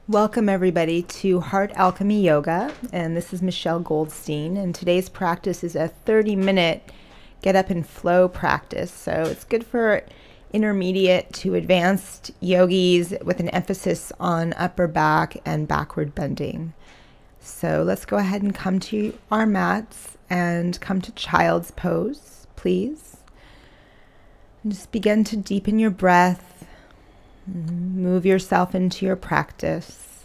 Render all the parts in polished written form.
Welcome everybody to Heart Alchemy Yoga, and this is Michelle Goldstein, and today's practice is a 30-minute get up and flow practice. So it's good for intermediate to advanced yogis with an emphasis on upper back and backward bending. So let's go ahead and come to our mats and come to child's pose, please. And just begin to deepen your breath. Move yourself into your practice.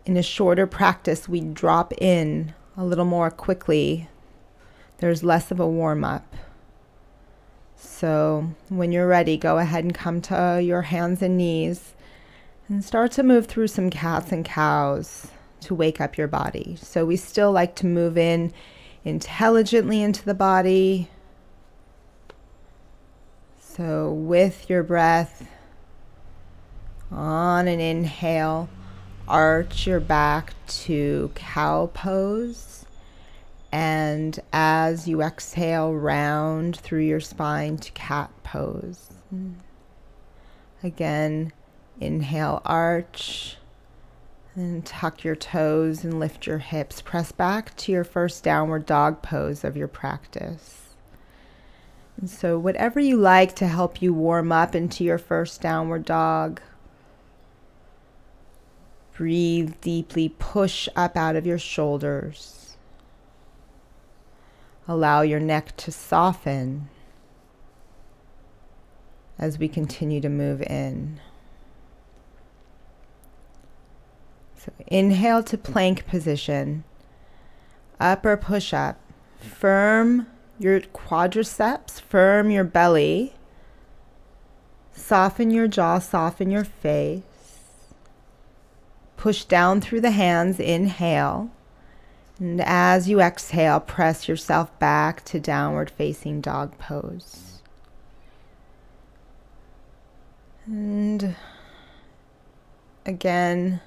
In a shorter practice, we drop in a little more quickly. There's less of a warm-up. So when you're ready, go ahead and come to your hands and knees and start to move through some cats and cows to wake up your body. So we still like to move in intelligently into the body. So with your breath, on an inhale, arch your back to cow pose. And as you exhale, round through your spine to cat pose. Again, inhale, arch, and tuck your toes and lift your hips. Press back to your first downward dog pose of your practice. And so whatever you like to help you warm up into your first downward dog. Breathe deeply, push up out of your shoulders. Allow your neck to soften as we continue to move in. So inhale to plank position, upper push up, firm your quadriceps, firm your belly, soften your jaw, soften your face. Push down through the hands, inhale. And as you exhale, press yourself back to downward facing dog pose. And again,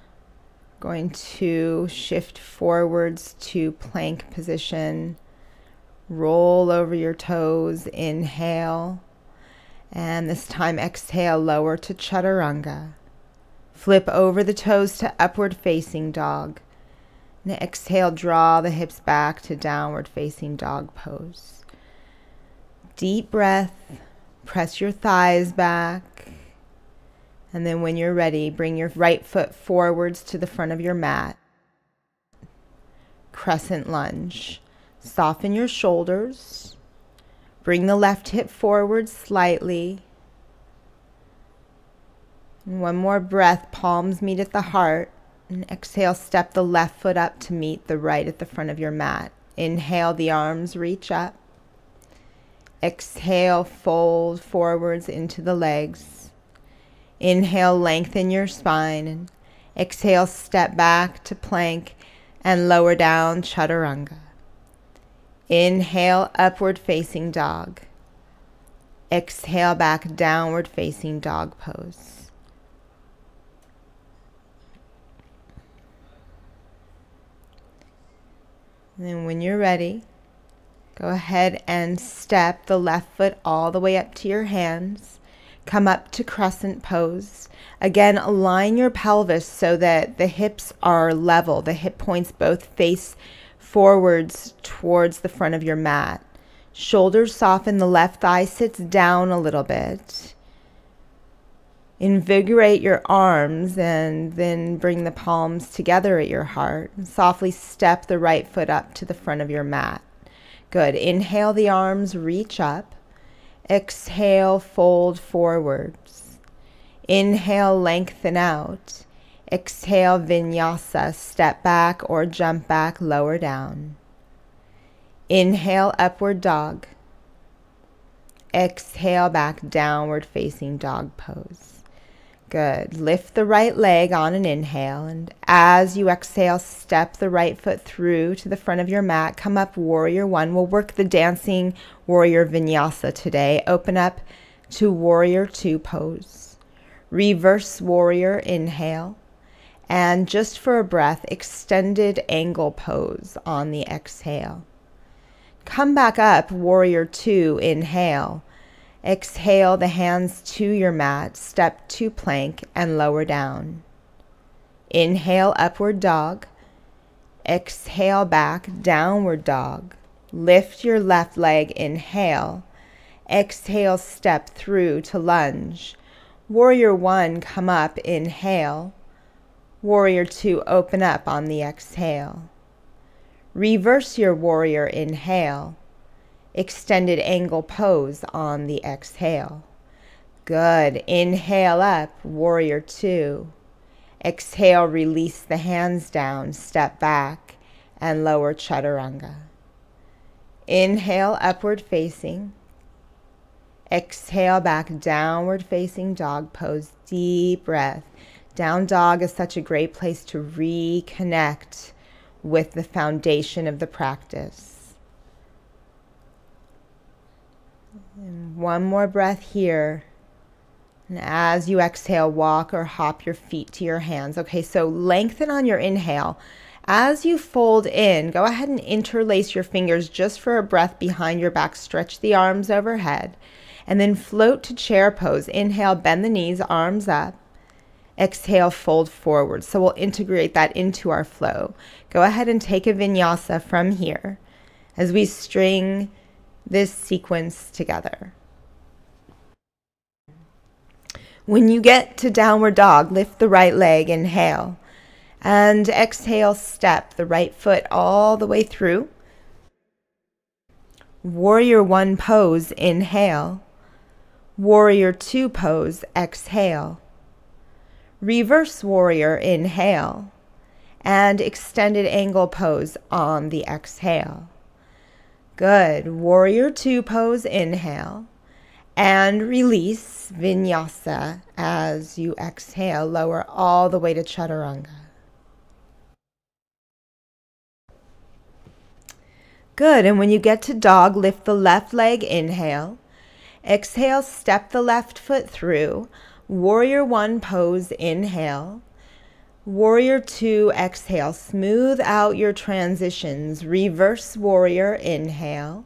going to shift forwards to plank position. Roll over your toes, inhale, and this time exhale, lower to chaturanga. Flip over the toes to upward facing dog. And exhale, draw the hips back to downward facing dog pose. Deep breath, press your thighs back. And then when you're ready, bring your right foot forwards to the front of your mat. Crescent lunge. Soften your shoulders. Bring the left hip forward slightly. And one more breath, palms meet at the heart. And exhale, step the left foot up to meet the right at the front of your mat. Inhale, the arms reach up. Exhale, fold forwards into the legs. Inhale, lengthen your spine. And exhale, step back to plank and lower down chaturanga. Inhale, upward facing dog. Exhale, back downward facing dog pose. And then when you're ready, go ahead and step the left foot all the way up to your hands. Come up to crescent pose. Again, align your pelvis so that the hips are level. The hip points both face forwards towards the front of your mat. Shoulders soften, the left thigh sits down a little bit. Invigorate your arms and then bring the palms together at your heart. And softly step the right foot up to the front of your mat. Good. Inhale, the arms reach up. Exhale, fold forwards. Inhale, lengthen out. Exhale, Vinyasa, step back or jump back, lower down. Inhale, upward dog. Exhale, back downward facing dog pose. Good. Lift the right leg on an inhale, and as you exhale, step the right foot through to the front of your mat. Come up, warrior one. We'll work the dancing warrior vinyasa today. Open up to warrior two pose. Reverse warrior, inhale. And just for a breath, extended angle pose on the exhale. Come back up, warrior two, inhale. Exhale the hands to your mat, step to plank and lower down. Inhale, upward dog. Exhale back, downward dog. Lift your left leg, inhale. Exhale, step through to lunge. Warrior one, come up, inhale. Warrior two, open up on the exhale. Reverse your warrior, inhale. Extended angle pose on the exhale. Good. Inhale up, warrior two. Exhale, release the hands down, step back, and lower chaturanga. Inhale, upward facing. Exhale, back, downward facing dog pose. Deep breath. Down dog is such a great place to reconnect with the foundation of the practice. And one more breath here. And as you exhale, walk or hop your feet to your hands. Okay, so lengthen on your inhale. As you fold in, go ahead and interlace your fingers just for a breath behind your back. Stretch the arms overhead. And then float to chair pose. Inhale, bend the knees, arms up. Exhale, fold forward. So we'll integrate that into our flow. Go ahead and take a vinyasa from here as we string this sequence together. When you get to downward dog, lift the right leg, inhale. And exhale, step the right foot all the way through. Warrior one pose, inhale. Warrior two pose, exhale. Reverse warrior, inhale. And extended angle pose on the exhale. Good. Warrior two pose, inhale. And release vinyasa as you exhale. Lower all the way to chaturanga. Good. And when you get to dog, lift the left leg, inhale. Exhale, step the left foot through. Warrior one pose, inhale. Warrior two, exhale. Smooth out your transitions. Reverse warrior, inhale.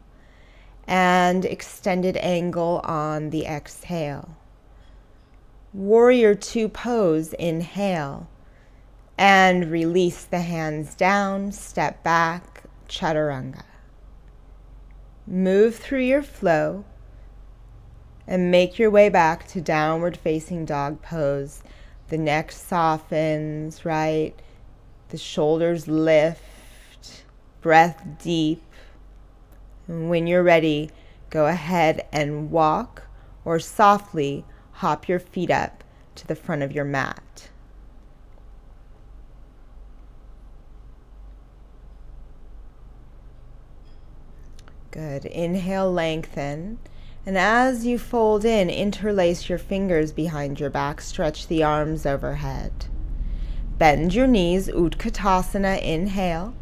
And extended angle on the exhale. Warrior two pose, inhale. And release the hands down, step back, chaturanga. Move through your flow and make your way back to downward facing dog pose. The neck softens, right? The shoulders lift, breath deep. And when you're ready, go ahead and walk or softly hop your feet up to the front of your mat. Good. Inhale, lengthen. And as you fold in, interlace your fingers behind your back. Stretch the arms overhead. Bend your knees, Utkatasana, inhale.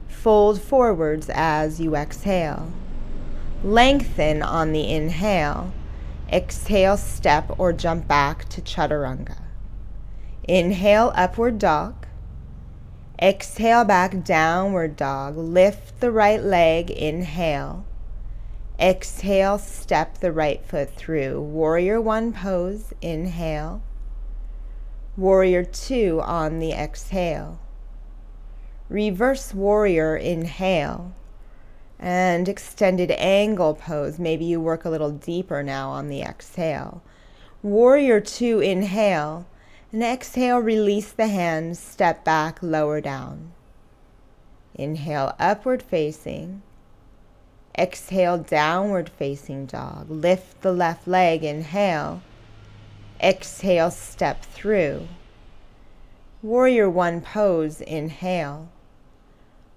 Fold forwards as you exhale. Lengthen on the inhale. Exhale, step or jump back to chaturanga. Inhale, upward dog. Exhale, back, downward dog. Lift the right leg, inhale. Exhale, step the right foot through. Warrior one pose, inhale. Warrior two on the exhale. Reverse warrior, inhale. And extended angle pose. Maybe you work a little deeper now on the exhale. Warrior two, inhale. And exhale, release the hands, step back, lower down. Inhale, upward facing. Exhale, downward facing dog. Lift the left leg, inhale. Exhale, step through. Warrior one pose, inhale.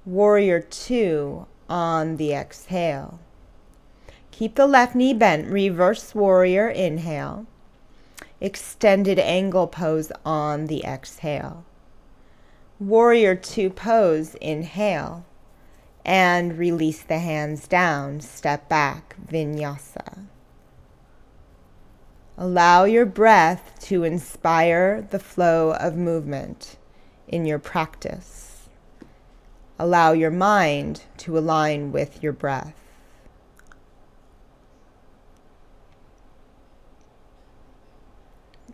Warrior two on the exhale. Keep the left knee bent. Reverse warrior, inhale. Extended angle pose on the exhale. Warrior two pose, inhale. And release the hands down, step back, vinyasa. Allow your breath to inspire the flow of movement in your practice. Allow your mind to align with your breath.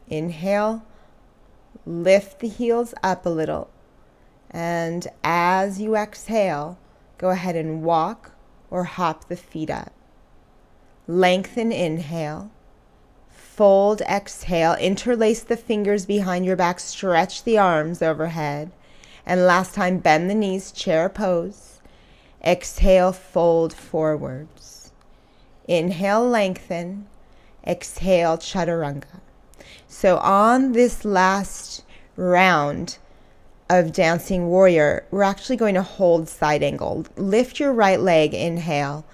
Inhale, lift the heels up a little. And as you exhale, go ahead and walk or hop the feet up. Lengthen, inhale. Fold, exhale. Interlace the fingers behind your back. Stretch the arms overhead. And last time, bend the knees, chair pose. Exhale, fold forwards. Inhale, lengthen. Exhale, chaturanga. So on this last round of Dancing Warrior, we're actually going to hold side angle. Lift your right leg, inhale.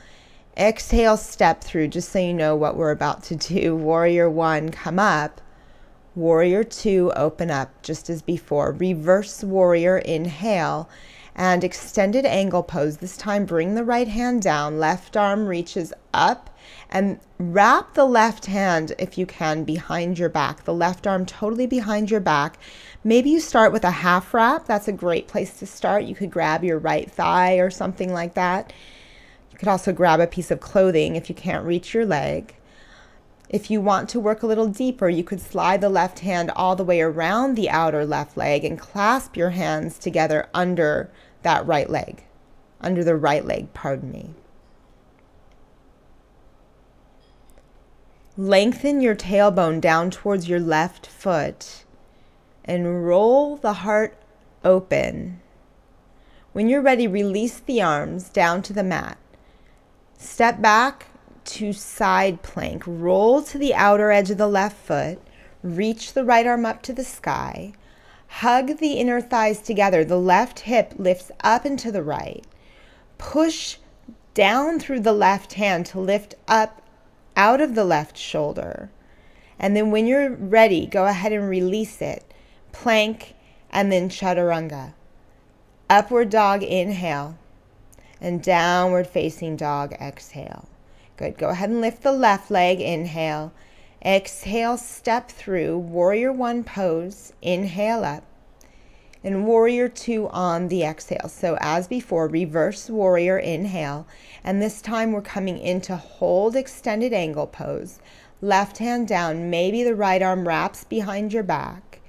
Exhale, step through, just so you know what we're about to do. Warrior 1, come up. Warrior 2, open up, just as before. Reverse warrior, inhale. And extended angle pose. This time, bring the right hand down. Left arm reaches up. And wrap the left hand, if you can, behind your back. The left arm totally behind your back. Maybe you start with a half wrap. That's a great place to start. You could grab your right thigh or something like that. You could also grab a piece of clothing if you can't reach your leg. If you want to work a little deeper, you could slide the left hand all the way around the outer left leg and clasp your hands together under that right leg. Under the right leg, pardon me. Lengthen your tailbone down towards your left foot and roll the heart open. When you're ready, release the arms down to the mat. Step back to side plank. Roll to the outer edge of the left foot. Reach the right arm up to the sky. Hug the inner thighs together. The left hip lifts up and to the right. Push down through the left hand to lift up out of the left shoulder. And then when you're ready, go ahead and release it. Plank and then chaturanga. Upward dog, inhale. And downward facing dog, exhale. Good. Go ahead and lift the left leg, inhale. Exhale, step through. Warrior 1 pose. Inhale up. And warrior 2 on the exhale. So as before, reverse warrior, inhale. And this time we're coming into hold extended angle pose. Left hand down. Maybe the right arm wraps behind your back.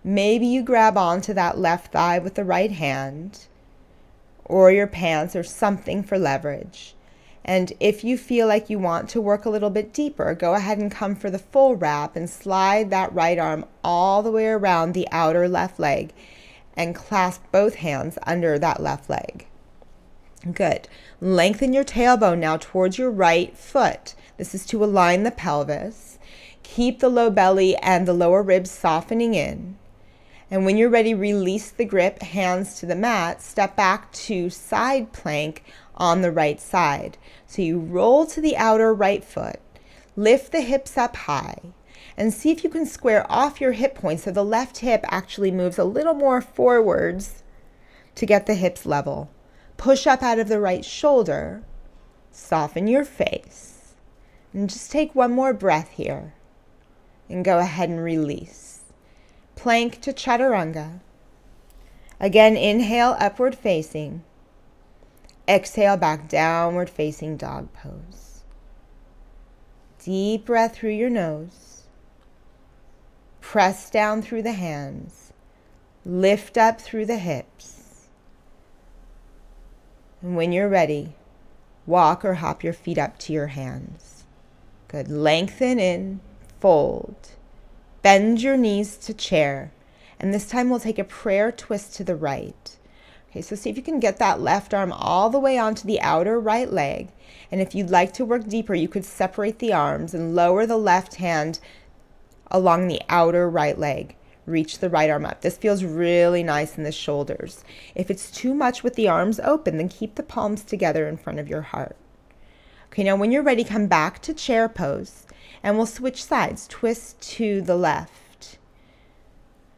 Maybe you grab onto that left thigh with the right hand, or your pants or something for leverage. And if you feel like you want to work a little bit deeper, go ahead and come for the full wrap and slide that right arm all the way around the outer left leg and clasp both hands under that left leg. Good. Lengthen your tailbone now towards your right foot. This is to align the pelvis. Keep the low belly and the lower ribs softening in. And when you're ready, release the grip, hands to the mat, step back to side plank on the right side. So you roll to the outer right foot, lift the hips up high, and see if you can square off your hip points so the left hip actually moves a little more forwards to get the hips level. Push up out of the right shoulder, soften your face, and just take one more breath here, and go ahead and release. Plank to chaturanga. Again, inhale, upward facing. Exhale, back downward facing dog pose. Deep breath through your nose. Press down through the hands. Lift up through the hips. And when you're ready, walk or hop your feet up to your hands. Good. Lengthen in, fold. Bend your knees to chair. And this time we'll take a prayer twist to the right. Okay, so see if you can get that left arm all the way onto the outer right leg. And if you'd like to work deeper, you could separate the arms and lower the left hand along the outer right leg. Reach the right arm up. This feels really nice in the shoulders. If it's too much with the arms open, then keep the palms together in front of your heart. Okay, now when you're ready, come back to chair pose. And we'll switch sides, twist to the left.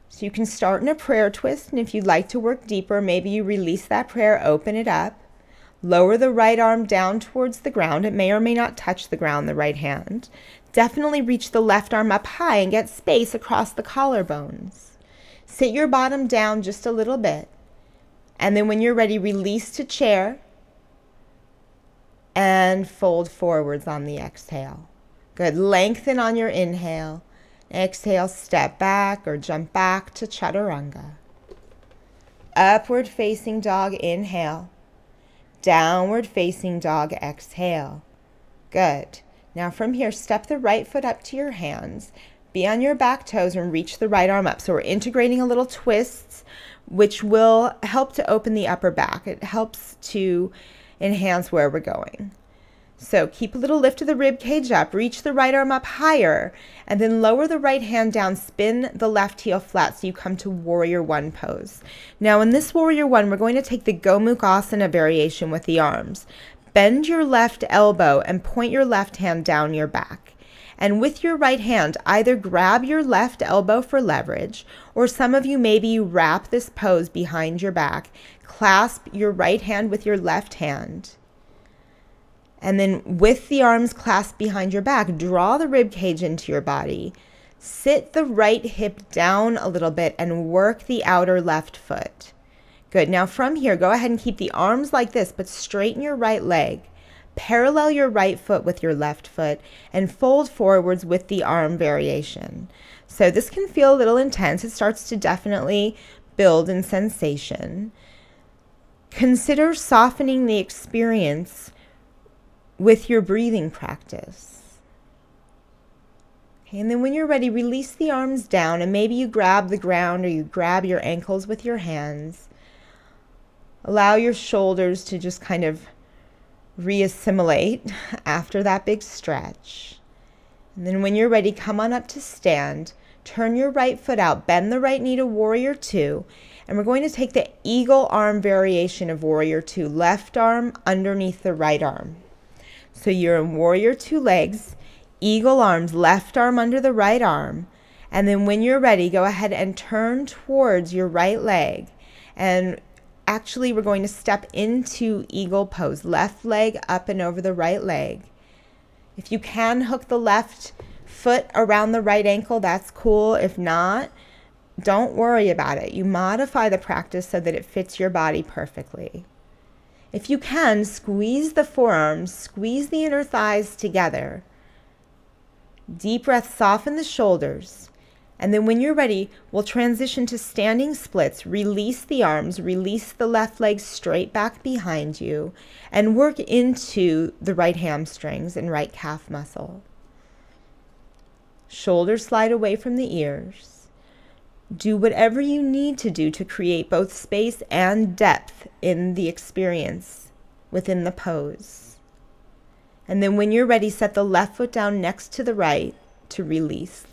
So you can start in a prayer twist, and if you'd like to work deeper, maybe you release that prayer, open it up, lower the right arm down towards the ground. It may or may not touch the ground, the right hand. Definitely reach the left arm up high and get space across the collarbones. Sit your bottom down just a little bit. And then when you're ready, release to chair and fold forwards on the exhale. Good. Lengthen on your inhale Exhale, step back or jump back to chaturanga. Upward facing dog, inhale. Downward facing dog, exhale. Good. Now from here, step the right foot up to your hands. Be on your back toes and reach the right arm up. So we're integrating a little twists, which will help to open the upper back. It helps to enhance where we're going. So keep a little lift of the rib cage up, reach the right arm up higher, and then lower the right hand down, spin the left heel flat so you come to warrior one pose. Now in this warrior one, we're going to take the gomukhasana variation with the arms. Bend your left elbow and point your left hand down your back. And with your right hand, either grab your left elbow for leverage, or some of you maybe wrap this pose behind your back, clasp your right hand with your left hand, and then with the arms clasped behind your back, draw the rib cage into your body. Sit the right hip down a little bit and work the outer left foot. Good. Now from here, go ahead and keep the arms like this, but straighten your right leg. Parallel your right foot with your left foot and fold forwards with the arm variation. So this can feel a little intense. It starts to definitely build in sensation. Consider softening the experience with your breathing practice. Okay, and then when you're ready, release the arms down and maybe you grab the ground or you grab your ankles with your hands. Allow your shoulders to just kind of reassimilate after that big stretch. And then when you're ready, come on up to stand. Turn your right foot out, bend the right knee to warrior two, and we're going to take the eagle arm variation of warrior two, left arm underneath the right arm. So you're in warrior two legs, eagle arms, left arm under the right arm, and then when you're ready, go ahead and turn towards your right leg. And actually, we're going to step into eagle pose, left leg up and over the right leg. If you can hook the left foot around the right ankle, that's cool. If not, don't worry about it. You modify the practice so that it fits your body perfectly. If you can, squeeze the forearms, squeeze the inner thighs together. Deep breath, soften the shoulders. And then when you're ready, we'll transition to standing splits. Release the arms, release the left leg straight back behind you, and work into the right hamstrings and right calf muscle. Shoulders slide away from the ears. Do whatever you need to do to create both space and depth in the experience within the pose. And then when you're ready, set the left foot down next to the right to release.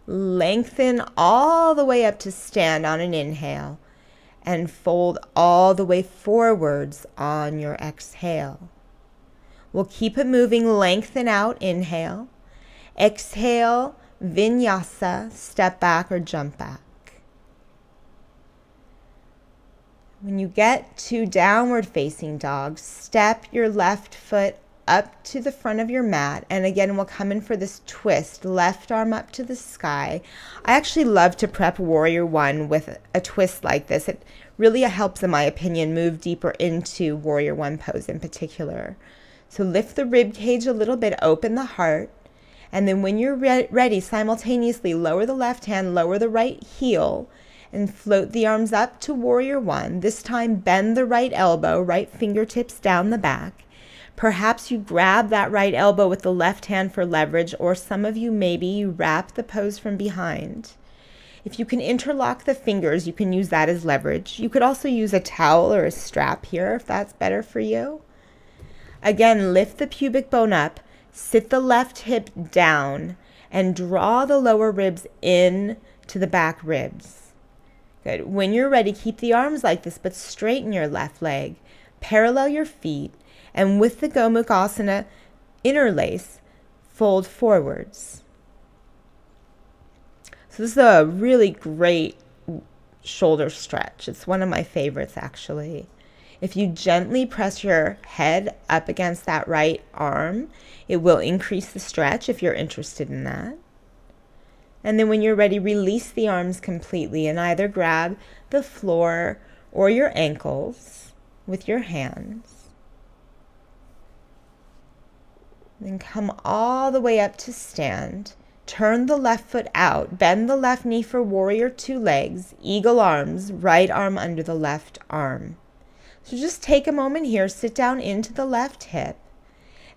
Lengthen all the way up to stand on an inhale and fold all the way forwards on your exhale. We'll keep it moving, lengthen out, inhale. Exhale, vinyasa, step back or jump back. When you get to downward facing dog, step your left foot up to the front of your mat. And again, we'll come in for this twist, left arm up to the sky. I actually love to prep warrior one with a twist like this. It really helps, in my opinion, move deeper into warrior one pose in particular. So lift the rib cage a little bit, open the heart. And then when you're ready, simultaneously lower the left hand, lower the right heel, and float the arms up to warrior one. This time, bend the right elbow, right fingertips down the back. Perhaps you grab that right elbow with the left hand for leverage, or some of you maybe you wrap the pose from behind. If you can interlock the fingers, you can use that as leverage. You could also use a towel or a strap here if that's better for you. Again, lift the pubic bone up, sit the left hip down, and draw the lower ribs in to the back ribs. Good. When you're ready, keep the arms like this, but straighten your left leg. Parallel your feet, and with the gomukhasana interlace, fold forwards. So this is a really great shoulder stretch. It's one of my favorites, actually. If you gently press your head up against that right arm, it will increase the stretch if you're interested in that. And then when you're ready, release the arms completely and either grab the floor or your ankles with your hands. Then come all the way up to stand. Turn the left foot out. Bend the left knee for warrior two legs. Eagle arms, right arm under the left arm. So just take a moment here, sit down into the left hip.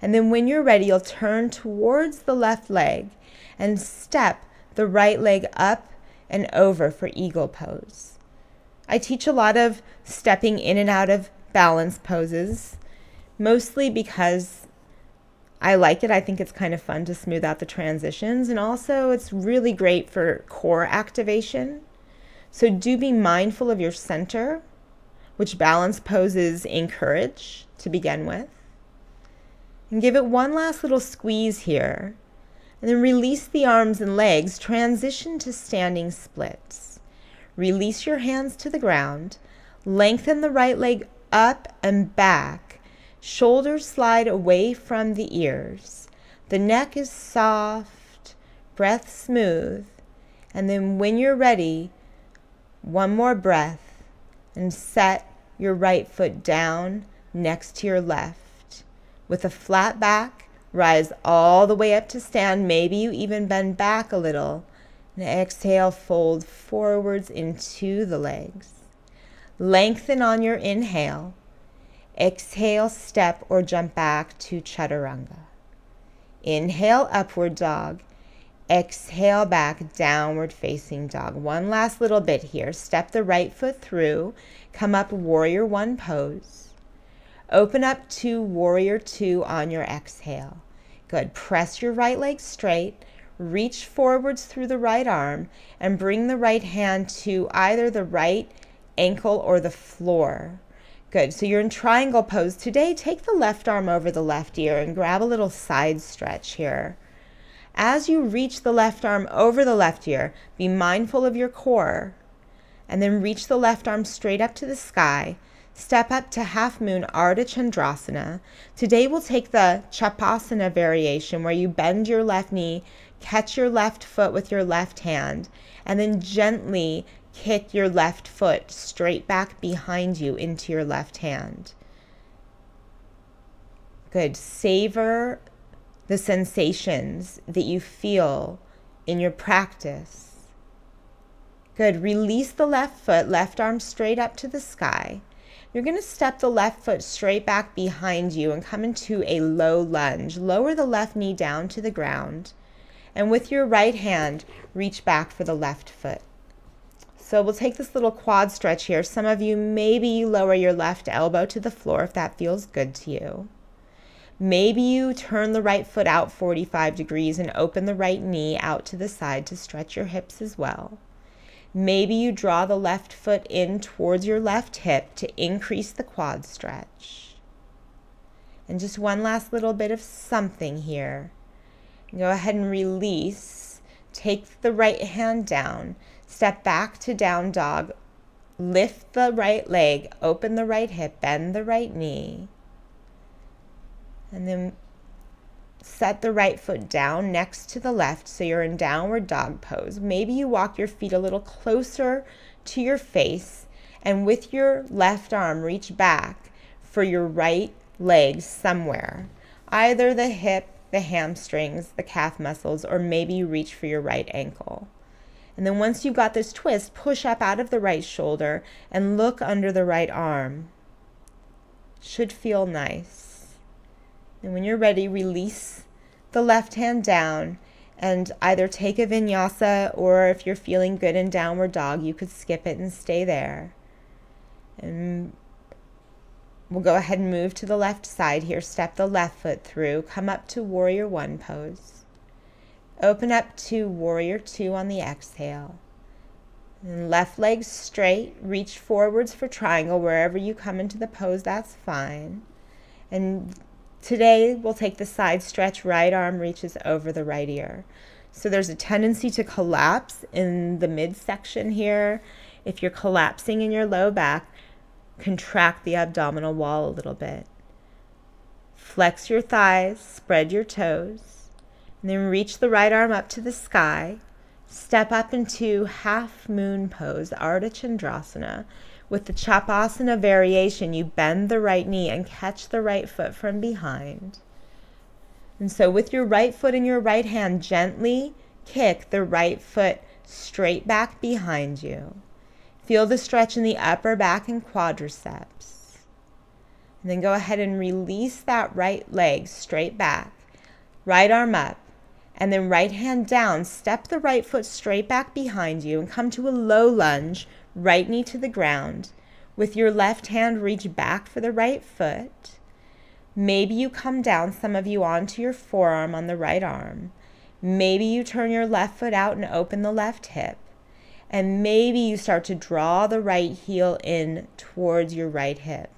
And then when you're ready, you'll turn towards the left leg and step the right leg up and over for eagle pose. I teach a lot of stepping in and out of balance poses, mostly because I like it. I think it's kind of fun to smooth out the transitions, and also it's really great for core activation. So do be mindful of your center, which balance poses encourage to begin with. And give it one last little squeeze here. And then release the arms and legs, transition to standing splits. Release your hands to the ground. Lengthen the right leg up and back. Shoulders slide away from the ears. The neck is soft, breath smooth. And then when you're ready, one more breath and set your right foot down next to your left. With a flat back, rise all the way up to stand. Maybe you even bend back a little. And exhale, fold forwards into the legs. Lengthen on your inhale. Exhale, step or jump back to chaturanga. Inhale, upward dog. Exhale, back, downward facing dog. One last little bit here. Step the right foot through. Come up, warrior one pose. Open up to warrior two on your exhale. Good. Press your right leg straight. Reach forwards through the right arm and bring the right hand to either the right ankle or the floor. Good. So you're in triangle pose. Today, take the left arm over the left ear and grab a little side stretch here. As you reach the left arm over the left ear, be mindful of your core. And then reach the left arm straight up to the sky. Step up to half moon Ardha Chandrasana. Today we'll take the Chapasana variation where you bend your left knee, catch your left foot with your left hand, and then gently kick your left foot straight back behind you into your left hand. Good. Savor the sensations that you feel in your practice. Good. Release the left foot, left arm straight up to the sky. You're going to step the left foot straight back behind you and come into a low lunge. Lower the left knee down to the ground. And with your right hand, reach back for the left foot. So we'll take this little quad stretch here. Some of you, maybe you lower your left elbow to the floor if that feels good to you. Maybe you turn the right foot out 45 degrees and open the right knee out to the side to stretch your hips as well. Maybe you draw the left foot in towards your left hip to increase the quad stretch. And just one last little bit of something here. Go ahead and release. Take the right hand down. Step back to down dog. Lift the right leg. Open the right hip. Bend the right knee. And then set the right foot down next to the left so you're in downward dog pose. Maybe you walk your feet a little closer to your face and with your left arm reach back for your right leg somewhere. Either the hip, the hamstrings, the calf muscles, or maybe you reach for your right ankle. And then once you've got this twist, push up out of the right shoulder and look under the right arm. Should feel nice. And when you're ready, release the left hand down and either take a vinyasa, or if you're feeling good in downward dog, you could skip it and stay there. And we'll go ahead and move to the left side here. Step the left foot through. Come up to warrior one pose. Open up to warrior two on the exhale. And left leg straight. Reach forwards for triangle. Wherever you come into the pose, that's fine. And today, we'll take the side stretch. Right arm reaches over the right ear. So there's a tendency to collapse in the midsection here. If you're collapsing in your low back, contract the abdominal wall a little bit. Flex your thighs, spread your toes, and then reach the right arm up to the sky. Step up into half moon pose, Ardha Chandrasana. With the Chapasana variation, you bend the right knee and catch the right foot from behind. And so with your right foot in your right hand, gently kick the right foot straight back behind you. Feel the stretch in the upper back and quadriceps. And then go ahead and release that right leg straight back. Right arm up. And then right hand down. Step the right foot straight back behind you and come to a low lunge, right knee to the ground. With your left hand, reach back for the right foot. Maybe you come down, some of you, onto your forearm on the right arm. Maybe you turn your left foot out and open the left hip. And maybe you start to draw the right heel in towards your right hip.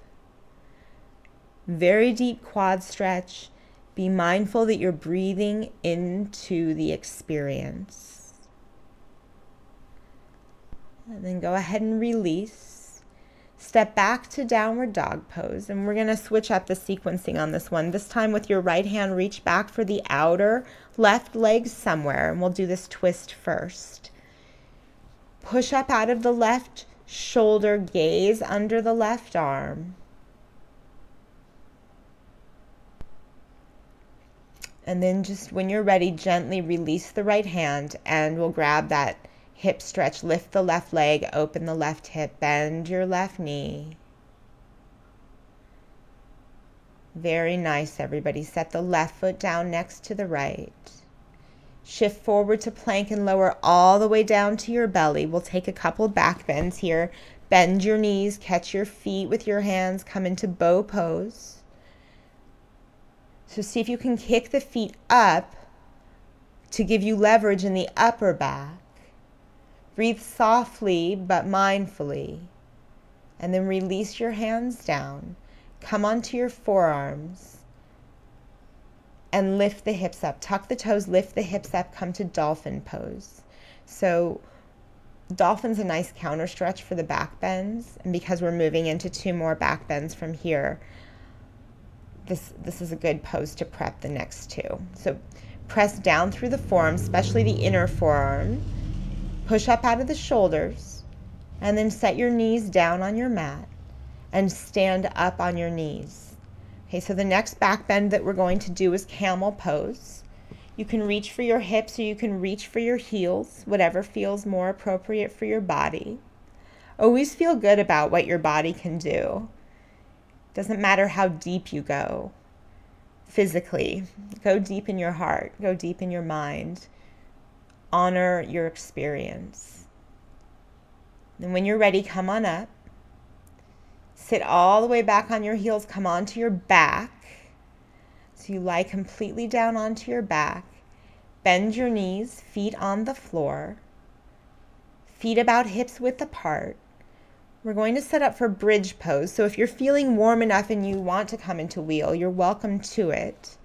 Very deep quad stretch. Be mindful that you're breathing into the experience. And then go ahead and release. Step back to downward dog pose. And we're going to switch up the sequencing on this one. This time with your right hand, reach back for the outer left leg somewhere. And we'll do this twist first. Push up out of the left shoulder, gaze under the left arm. And then just when you're ready, gently release the right hand and we'll grab that hip stretch. Lift the left leg, open the left hip, bend your left knee. Very nice, everybody. Set the left foot down next to the right. Shift forward to plank and lower all the way down to your belly. We'll take a couple back bends here. Bend your knees, catch your feet with your hands, come into bow pose. So see if you can kick the feet up to give you leverage in the upper back. Breathe softly but mindfully. And then release your hands down. Come onto your forearms. And lift the hips up. Tuck the toes, lift the hips up, come to dolphin pose. So dolphin's a nice counter stretch for the back bends. And because we're moving into 2 more back bends from here, this is a good pose to prep the next 2. So press down through the forearm, especially the inner forearm. Push up out of the shoulders. And then set your knees down on your mat. And stand up on your knees. Okay, so the next back bend that we're going to do is camel pose. You can reach for your hips or you can reach for your heels, whatever feels more appropriate for your body. Always feel good about what your body can do. Doesn't matter how deep you go physically. Go deep in your heart. Go deep in your mind. Honor your experience. And when you're ready, come on up. Sit all the way back on your heels. Come onto your back. So you lie completely down onto your back. Bend your knees, feet on the floor. Feet about hips width apart. We're going to set up for bridge pose. So if you're feeling warm enough and you want to come into wheel, you're welcome to it.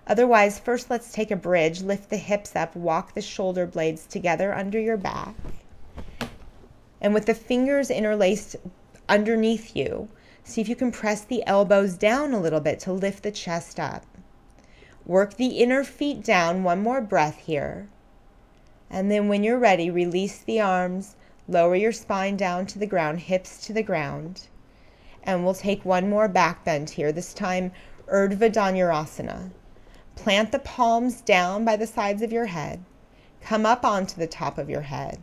Otherwise, first let's take a bridge. Lift the hips up, walk the shoulder blades together under your back. And with the fingers interlaced underneath you, see if you can press the elbows down a little bit to lift the chest up. Work the inner feet down. One more breath here. And then when you're ready, release the arms. Lower your spine down to the ground, hips to the ground. And we'll take one more back bend here, this time urdhva danurasana. Plant the palms down by the sides of your head. Come up onto the top of your head.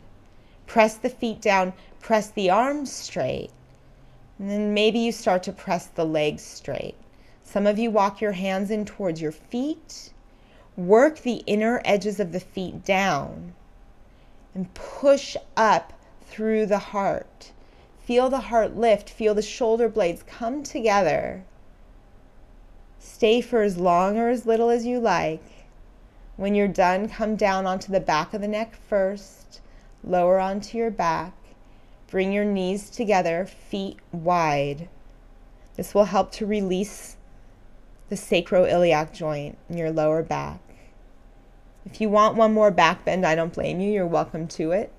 Press the feet down, press the arms straight. And then maybe you start to press the legs straight. Some of you walk your hands in towards your feet. Work the inner edges of the feet down. And push up through the heart. Feel the heart lift. Feel the shoulder blades come together. Stay for as long or as little as you like. When you're done, come down onto the back of the neck first. Lower onto your back. Bring your knees together, feet wide. This will help to release the sacroiliac joint in your lower back. If you want one more back bend, I don't blame you. You're welcome to it.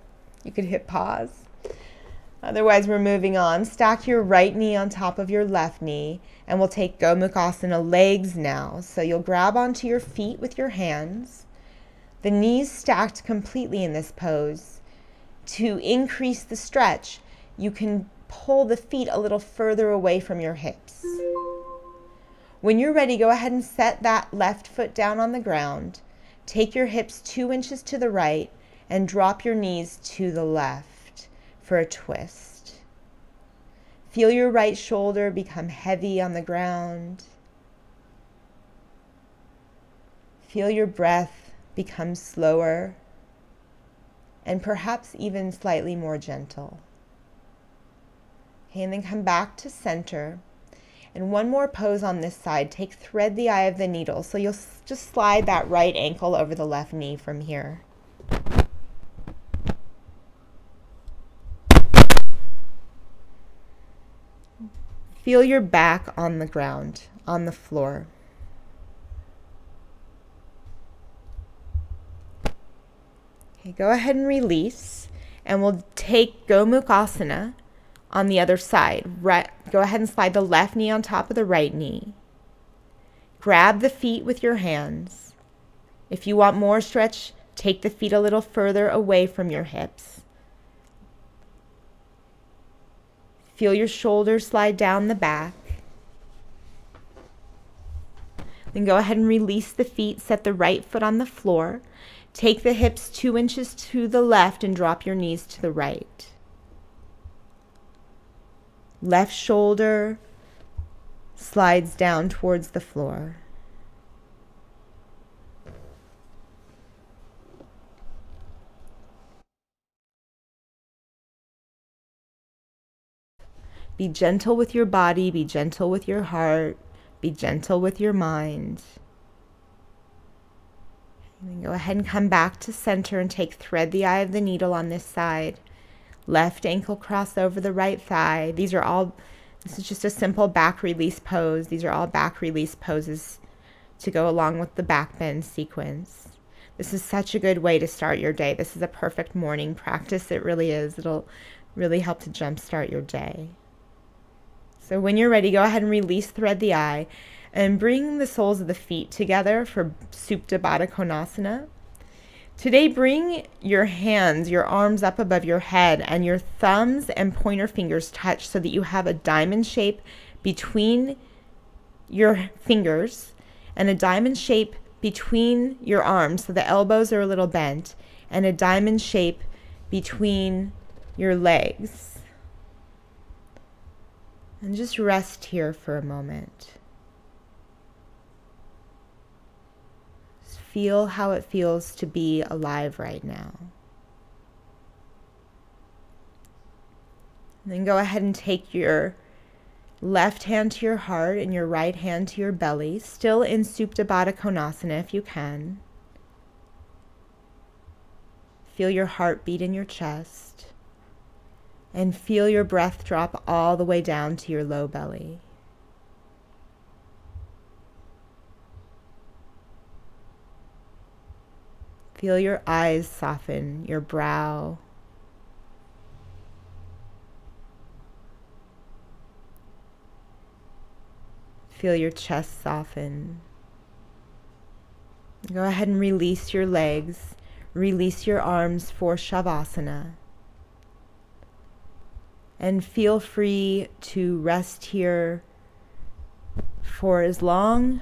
You could hit pause. Otherwise, we're moving on. Stack your right knee on top of your left knee, and we'll take Gomukhasana legs now. So you'll grab onto your feet with your hands. The knees stacked completely in this pose. To increase the stretch, you can pull the feet a little further away from your hips. When you're ready, go ahead and set that left foot down on the ground. Take your hips 2 inches to the right and drop your knees to the left for a twist. Feel your right shoulder become heavy on the ground. Feel your breath become slower and perhaps even slightly more gentle. Okay, and then come back to center. And one more pose on this side. Take thread the eye of the needle. So you'll just slide that right ankle over the left knee from here. Feel your back on the ground, on the floor. Okay, go ahead and release, and we'll take Gomukhasana on the other side. Go ahead and slide the left knee on top of the right knee. Grab the feet with your hands. If you want more stretch, take the feet a little further away from your hips. Feel your shoulders slide down the back. Then go ahead and release the feet. Set the right foot on the floor. Take the hips 2 inches to the left and drop your knees to the right. Left shoulder slides down towards the floor. Be gentle with your body, be gentle with your heart, be gentle with your mind. And then go ahead and come back to center and take thread the eye of the needle on this side. Left ankle cross over the right thigh. This is just a simple back release pose. These are all back release poses to go along with the back bend sequence. This is such a good way to start your day. This is a perfect morning practice. It really is. It'll really help to jumpstart your day. So when you're ready, go ahead and release thread the eye and bring the soles of the feet together for Supta Baddha Konasana. Today, bring your hands, your arms up above your head, and your thumbs and pointer fingers touch so that you have a diamond shape between your fingers and a diamond shape between your arms, so the elbows are a little bent, and a diamond shape between your legs. And just rest here for a moment. Just feel how it feels to be alive right now. And then go ahead and take your left hand to your heart and your right hand to your belly, still in Supta Baddha Konasana if you can. Feel your heartbeat in your chest. And feel your breath drop all the way down to your low belly. Feel your eyes soften, your brow. Feel your chest soften. Go ahead and release your legs. Release your arms for Savasana. And feel free to rest here for as long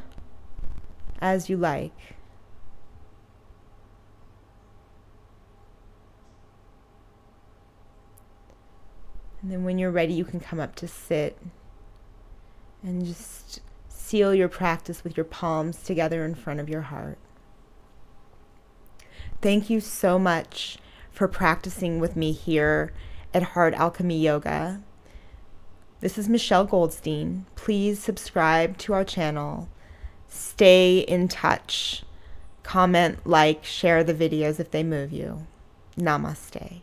as you like. And then when you're ready, you can come up to sit and just seal your practice with your palms together in front of your heart. Thank you so much for practicing with me here at Heart Alchemy Yoga. This is Michelle Goldstein. Please subscribe to our channel. Stay in touch. Comment, like, share the videos if they move you. Namaste.